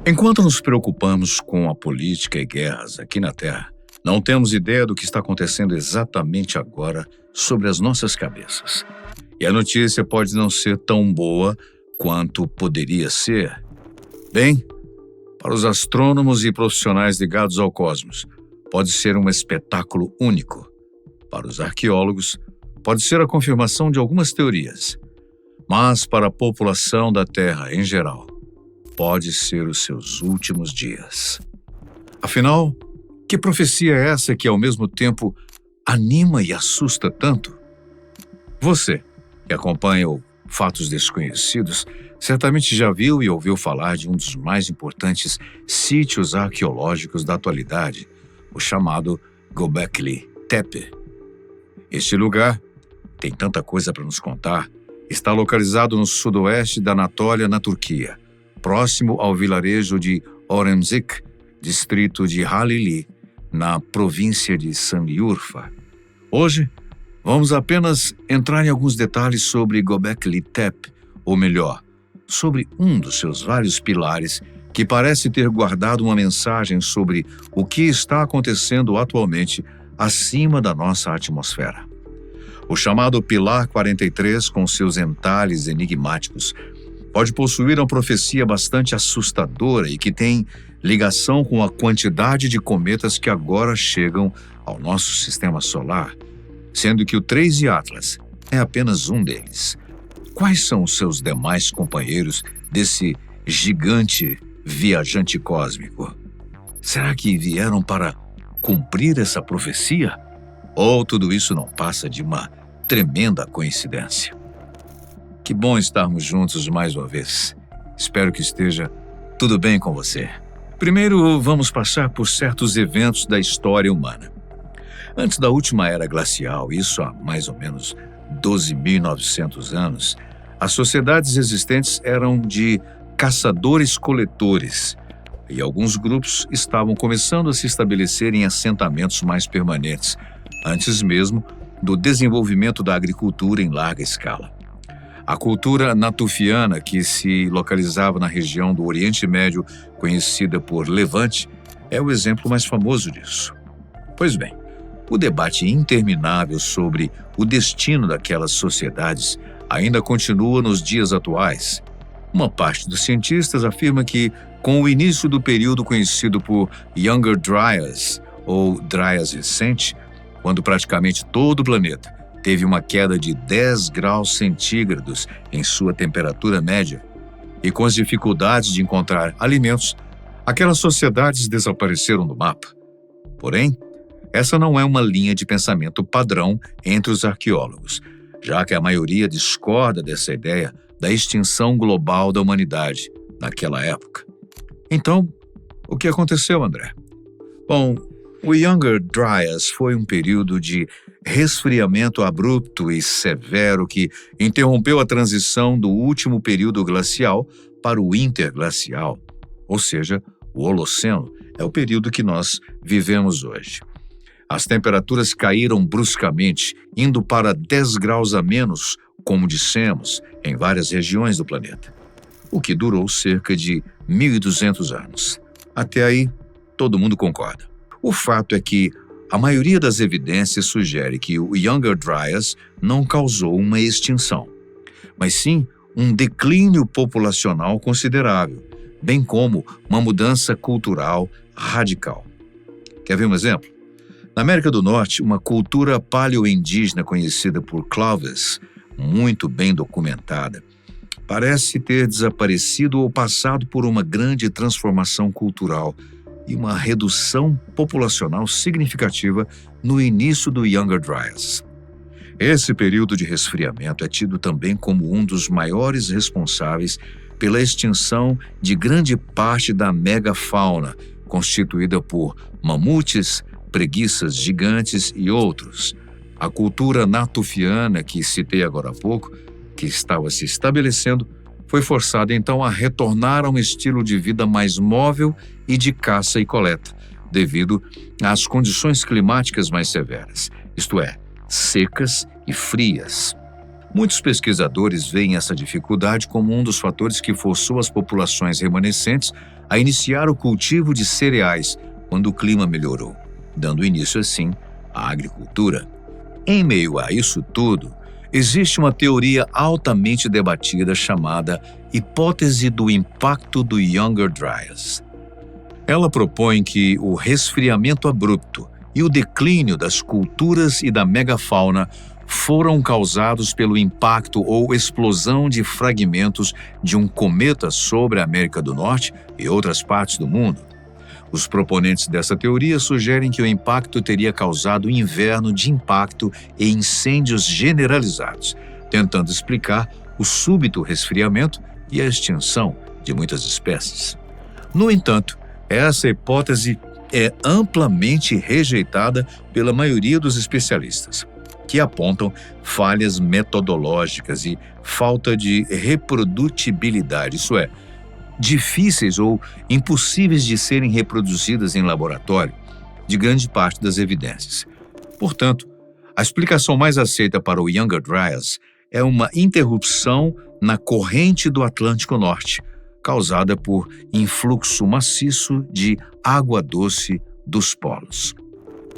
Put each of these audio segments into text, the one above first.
Enquanto nos preocupamos com a política e guerras aqui na Terra, não temos ideia do que está acontecendo exatamente agora sobre as nossas cabeças. E a notícia pode não ser tão boa quanto poderia ser. Bem, para os astrônomos e profissionais ligados ao cosmos, pode ser um espetáculo único. Para os arqueólogos, pode ser a confirmação de algumas teorias. Mas para a população da Terra em geral, pode ser os seus últimos dias. Afinal, que profecia é essa que ao mesmo tempo anima e assusta tanto? Você, que acompanha o Fatos Desconhecidos, certamente já viu e ouviu falar de um dos mais importantes sítios arqueológicos da atualidade, o chamado Göbekli Tepe. Este lugar tem tanta coisa para nos contar. Está localizado no sudoeste da Anatólia, na Turquia, próximo ao vilarejo de Öğrenci, distrito de Halili, na província de Sanliurfa. Hoje, vamos apenas entrar em alguns detalhes sobre Göbekli Tepe, ou melhor, sobre um dos seus vários pilares que parece ter guardado uma mensagem sobre o que está acontecendo atualmente acima da nossa atmosfera. O chamado Pilar 43, com seus entalhes enigmáticos, pode possuir uma profecia bastante assustadora e que tem ligação com a quantidade de cometas que agora chegam ao nosso sistema solar, sendo que o 3 Atlas é apenas um deles. Quais são os seus demais companheiros desse gigante viajante cósmico? Será que vieram para cumprir essa profecia? Ou tudo isso não passa de uma tremenda coincidência? Que bom estarmos juntos mais uma vez. Espero que esteja tudo bem com você. Primeiro, vamos passar por certos eventos da história humana. Antes da última era glacial, isso há mais ou menos 12.900 anos, as sociedades existentes eram de caçadores-coletores e alguns grupos estavam começando a se estabelecer em assentamentos mais permanentes, antes mesmo do desenvolvimento da agricultura em larga escala. A cultura natufiana, que se localizava na região do Oriente Médio, conhecida por Levante, é o exemplo mais famoso disso. Pois bem, o debate interminável sobre o destino daquelas sociedades ainda continua nos dias atuais. Uma parte dos cientistas afirma que, com o início do período conhecido por Younger Dryas, ou Dryas recente, quando praticamente todo o planeta teve uma queda de 10 graus centígrados em sua temperatura média, e com as dificuldades de encontrar alimentos, aquelas sociedades desapareceram do mapa. Porém, essa não é uma linha de pensamento padrão entre os arqueólogos, já que a maioria discorda dessa ideia da extinção global da humanidade naquela época. Então, o que aconteceu, André? Bom, o Younger Dryas foi um período de resfriamento abrupto e severo que interrompeu a transição do último período glacial para o interglacial, ou seja, o Holoceno é o período que nós vivemos hoje. As temperaturas caíram bruscamente, indo para 10 graus a menos, como dissemos, em várias regiões do planeta, o que durou cerca de 1.200 anos. Até aí, todo mundo concorda. O fato é que a maioria das evidências sugere que o Younger Dryas não causou uma extinção, mas sim um declínio populacional considerável, bem como uma mudança cultural radical. Quer ver um exemplo? Na América do Norte, uma cultura paleoindígena conhecida por Clovis, muito bem documentada, parece ter desaparecido ou passado por uma grande transformação cultural e uma redução populacional significativa no início do Younger Dryas. Esse período de resfriamento é tido também como um dos maiores responsáveis pela extinção de grande parte da megafauna, constituída por mamutes, preguiças gigantes e outros. A cultura natufiana, que citei agora há pouco, que estava se estabelecendo, foi forçada então a retornar a um estilo de vida mais móvel e de caça e coleta, devido às condições climáticas mais severas, isto é, secas e frias. Muitos pesquisadores veem essa dificuldade como um dos fatores que forçou as populações remanescentes a iniciar o cultivo de cereais quando o clima melhorou, dando início, assim, à agricultura. Em meio a isso tudo, existe uma teoria altamente debatida chamada hipótese do impacto do Younger Dryas. Ela propõe que o resfriamento abrupto e o declínio das culturas e da megafauna foram causados pelo impacto ou explosão de fragmentos de um cometa sobre a América do Norte e outras partes do mundo. Os proponentes dessa teoria sugerem que o impacto teria causado inverno de impacto e incêndios generalizados, tentando explicar o súbito resfriamento e a extinção de muitas espécies. No entanto, essa hipótese é amplamente rejeitada pela maioria dos especialistas, que apontam falhas metodológicas e falta de reprodutibilidade, isso é, difíceis ou impossíveis de serem reproduzidas em laboratório, de grande parte das evidências. Portanto, a explicação mais aceita para o Younger Dryas é uma interrupção na corrente do Atlântico Norte, causada por influxo maciço de água doce dos polos.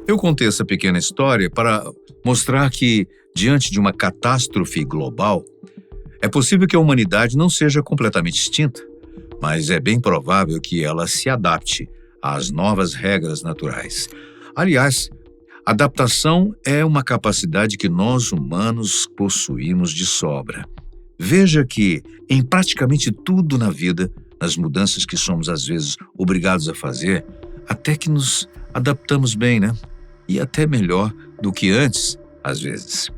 Eu contei essa pequena história para mostrar que, diante de uma catástrofe global, é possível que a humanidade não seja completamente extinta, mas é bem provável que ela se adapte às novas regras naturais. Aliás, adaptação é uma capacidade que nós humanos possuímos de sobra. Veja que, em praticamente tudo na vida, nas mudanças que somos às vezes obrigados a fazer, até que nos adaptamos bem, né? E até melhor do que antes, às vezes.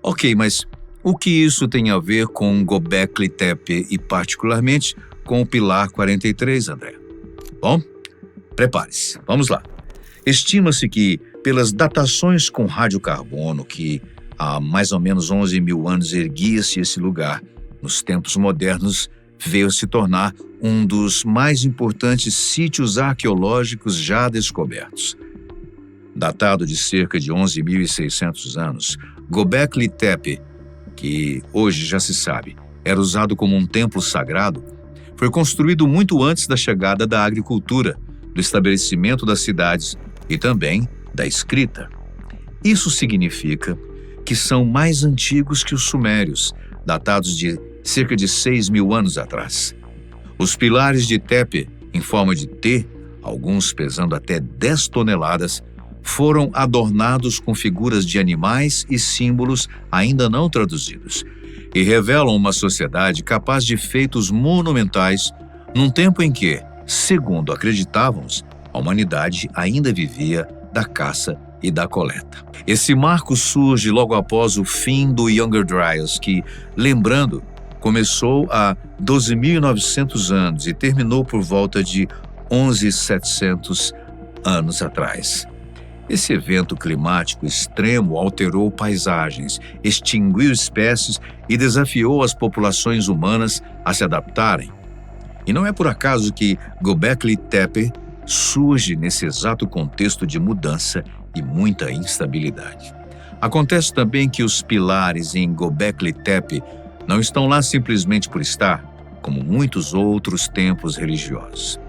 Ok, mas o que isso tem a ver com Göbekli Tepe e particularmente com o Pilar 43, André? Bom, prepare-se, vamos lá. Estima-se que, pelas datações com radiocarbono que há mais ou menos 11 mil anos erguia-se esse lugar, nos tempos modernos veio se tornar um dos mais importantes sítios arqueológicos já descobertos. Datado de cerca de 11.600 anos, Göbekli Tepe, que hoje já se sabe, era usado como um templo sagrado, foi construído muito antes da chegada da agricultura, do estabelecimento das cidades e também da escrita. Isso significa que são mais antigos que os sumérios, datados de cerca de 6 mil anos atrás. Os pilares de Tepe, em forma de T, alguns pesando até 10 toneladas, foram adornados com figuras de animais e símbolos ainda não traduzidos, e revelam uma sociedade capaz de feitos monumentais num tempo em que, segundo acreditávamos, a humanidade ainda vivia da caça e da coleta. Esse marco surge logo após o fim do Younger Dryas, que, lembrando, começou há 12.900 anos e terminou por volta de 11.700 anos atrás. Esse evento climático extremo alterou paisagens, extinguiu espécies e desafiou as populações humanas a se adaptarem. E não é por acaso que Göbekli Tepe surge nesse exato contexto de mudança e muita instabilidade. Acontece também que os pilares em Göbekli Tepe não estão lá simplesmente por estar, como muitos outros templos religiosos.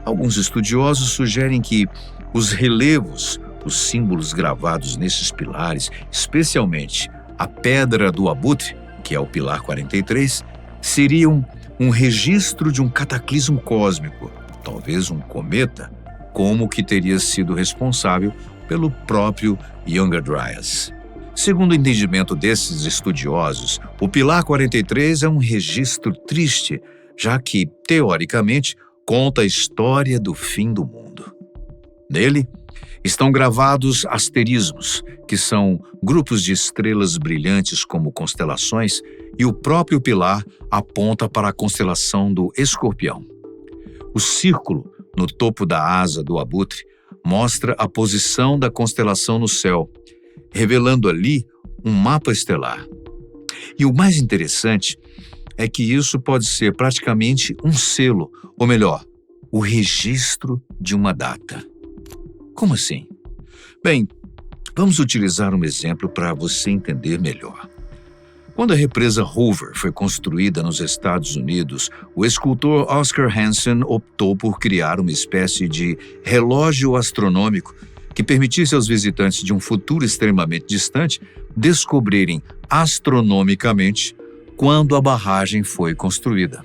Alguns estudiosos sugerem que os relevos, os símbolos gravados nesses pilares, especialmente a Pedra do Abutre, que é o Pilar 43, seriam um registro de um cataclismo cósmico, talvez um cometa, como que teria sido responsável pelo próprio Younger Dryas. Segundo o entendimento desses estudiosos, o Pilar 43 é um registro triste, já que, teoricamente, conta a história do fim do mundo. Nele, estão gravados asterismos, que são grupos de estrelas brilhantes como constelações, e o próprio pilar aponta para a constelação do Escorpião. O círculo no topo da asa do abutre mostra a posição da constelação no céu, revelando ali um mapa estelar. E o mais interessante é que isso pode ser praticamente um selo, ou melhor, o registro de uma data. Como assim? Bem, vamos utilizar um exemplo para você entender melhor. Quando a represa Hoover foi construída nos Estados Unidos, o escultor Oscar Hansen optou por criar uma espécie de relógio astronômico que permitisse aos visitantes de um futuro extremamente distante descobrirem astronomicamente quando a barragem foi construída.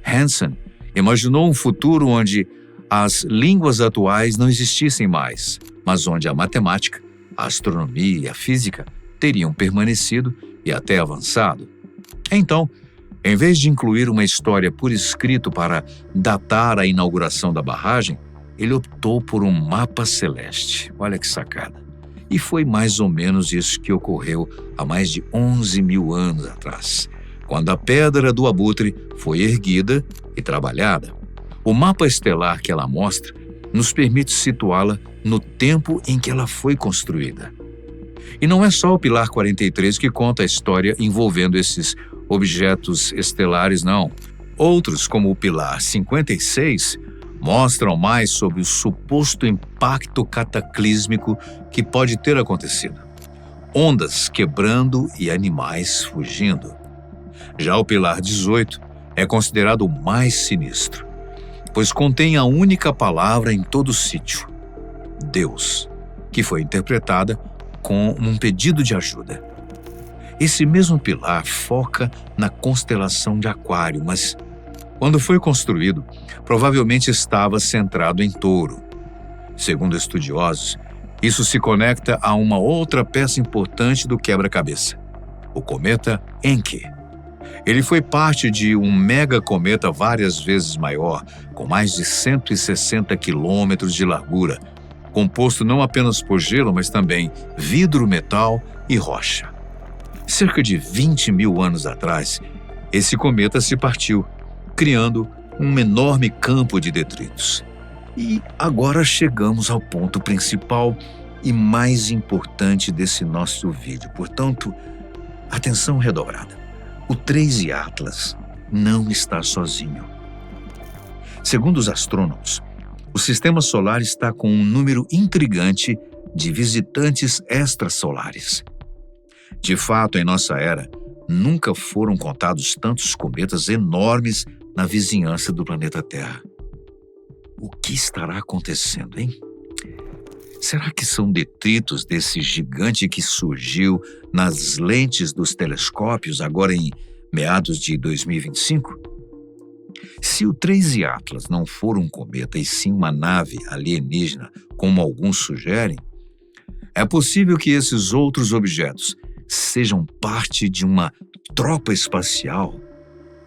Hansen imaginou um futuro onde as línguas atuais não existissem mais, mas onde a matemática, a astronomia e a física teriam permanecido e até avançado. Então, em vez de incluir uma história por escrito para datar a inauguração da barragem, ele optou por um mapa celeste. Olha que sacada. E foi mais ou menos isso que ocorreu há mais de 11 mil anos atrás, quando a Pedra do Abutre foi erguida e trabalhada. O mapa estelar que ela mostra nos permite situá-la no tempo em que ela foi construída. E não é só o Pilar 43 que conta a história envolvendo esses objetos estelares, não. Outros, como o Pilar 56, mostram mais sobre o suposto impacto cataclísmico que pode ter acontecido. Ondas quebrando e animais fugindo. Já o Pilar 18 é considerado o mais sinistro, pois contém a única palavra em todo o sítio, Deus, que foi interpretada com um pedido de ajuda. Esse mesmo pilar foca na constelação de Aquário, mas quando foi construído, provavelmente estava centrado em Touro. Segundo estudiosos, isso se conecta a uma outra peça importante do quebra-cabeça, o cometa Encke. Ele foi parte de um mega-cometa várias vezes maior, com mais de 160 quilômetros de largura, composto não apenas por gelo, mas também vidro, metal e rocha. Cerca de 20 mil anos atrás, esse cometa se partiu, criando um enorme campo de detritos. E agora chegamos ao ponto principal e mais importante desse nosso vídeo. Portanto, atenção redobrada. O 3 Atlas não está sozinho. Segundo os astrônomos, o Sistema Solar está com um número intrigante de visitantes extrasolares. De fato, em nossa era, nunca foram contados tantos cometas enormes na vizinhança do planeta Terra. O que estará acontecendo, hein? Será que são detritos desse gigante que surgiu nas lentes dos telescópios agora em meados de 2025? Se o 3 Atlas não for um cometa e sim uma nave alienígena, como alguns sugerem, é possível que esses outros objetos sejam parte de uma tropa espacial.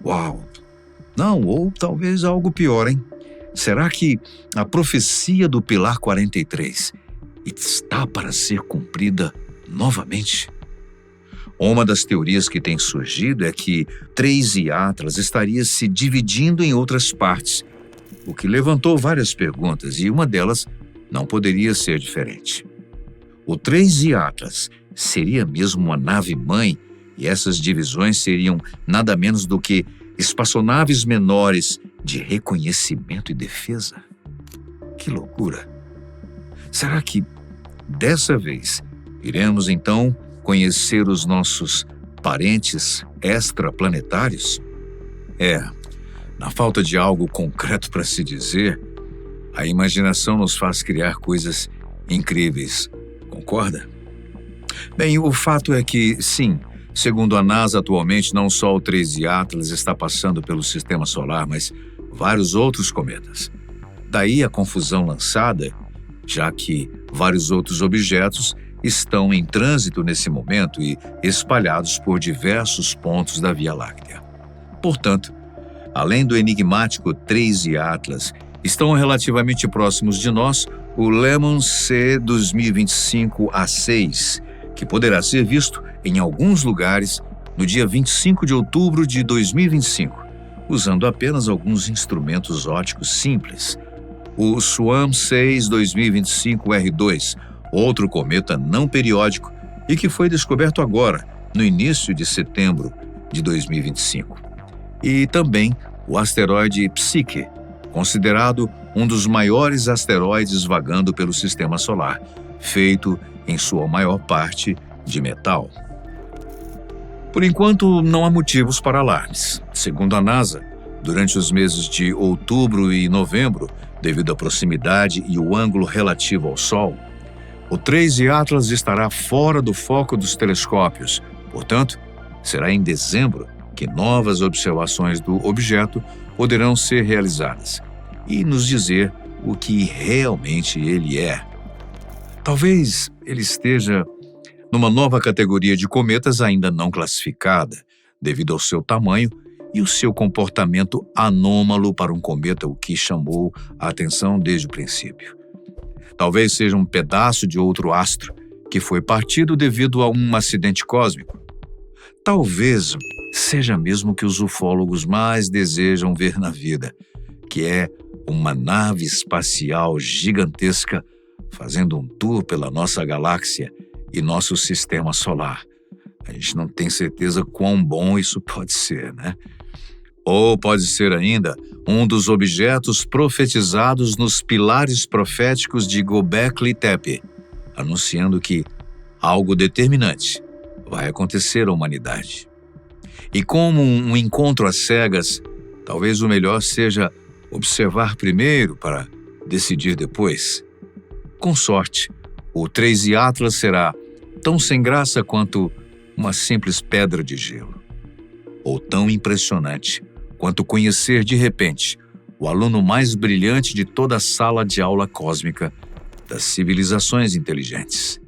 Uau! Não, ou talvez algo pior, hein? Será que a profecia do Pilar 43 está para ser cumprida novamente? Uma das teorias que tem surgido é que 3 Atlas estaria se dividindo em outras partes, o que levantou várias perguntas, e uma delas não poderia ser diferente. O 3 Atlas seria mesmo uma nave-mãe, e essas divisões seriam nada menos do que espaçonaves menores de reconhecimento e defesa? Que loucura! Será que, dessa vez, iremos então conhecer os nossos parentes extraplanetários? Na falta de algo concreto para se dizer, a imaginação nos faz criar coisas incríveis, concorda? Bem, o fato é que, sim, segundo a NASA atualmente, não só o 3 Atlas está passando pelo Sistema Solar, mas vários outros cometas. Daí a confusão lançada, já que vários outros objetos estão em trânsito nesse momento e espalhados por diversos pontos da Via Láctea. Portanto, além do enigmático 3 Atlas, estão relativamente próximos de nós o Lemon C 2025A6, que poderá ser visto em alguns lugares no dia 25 de outubro de 2025, usando apenas alguns instrumentos ópticos simples. O Swarm 6 2025R2, outro cometa não periódico e que foi descoberto agora, no início de setembro de 2025. E também o asteroide Psyche, considerado um dos maiores asteroides vagando pelo Sistema Solar, feito em sua maior parte de metal. Por enquanto, não há motivos para alarmes. Segundo a NASA, durante os meses de outubro e novembro, devido à proximidade e o ângulo relativo ao Sol, o 3I Atlas estará fora do foco dos telescópios. Portanto, será em dezembro que novas observações do objeto poderão ser realizadas e nos dizer o que realmente ele é. Talvez ele esteja numa nova categoria de cometas ainda não classificada, devido ao seu tamanho e o seu comportamento anômalo para um cometa, o que chamou a atenção desde o princípio. Talvez seja um pedaço de outro astro que foi partido devido a um acidente cósmico. Talvez seja mesmo o que os ufólogos mais desejam ver na vida, que é uma nave espacial gigantesca fazendo um tour pela nossa galáxia e nosso sistema solar. A gente não tem certeza quão bom isso pode ser, né? Ou pode ser ainda um dos objetos profetizados nos pilares proféticos de Göbekli Tepe, anunciando que algo determinante vai acontecer à humanidade. E como um encontro às cegas, talvez o melhor seja observar primeiro para decidir depois. Com sorte, o 3I Atlas será tão sem graça quanto uma simples pedra de gelo, ou tão impressionante quanto conhecer de repente o aluno mais brilhante de toda a sala de aula cósmica das civilizações inteligentes.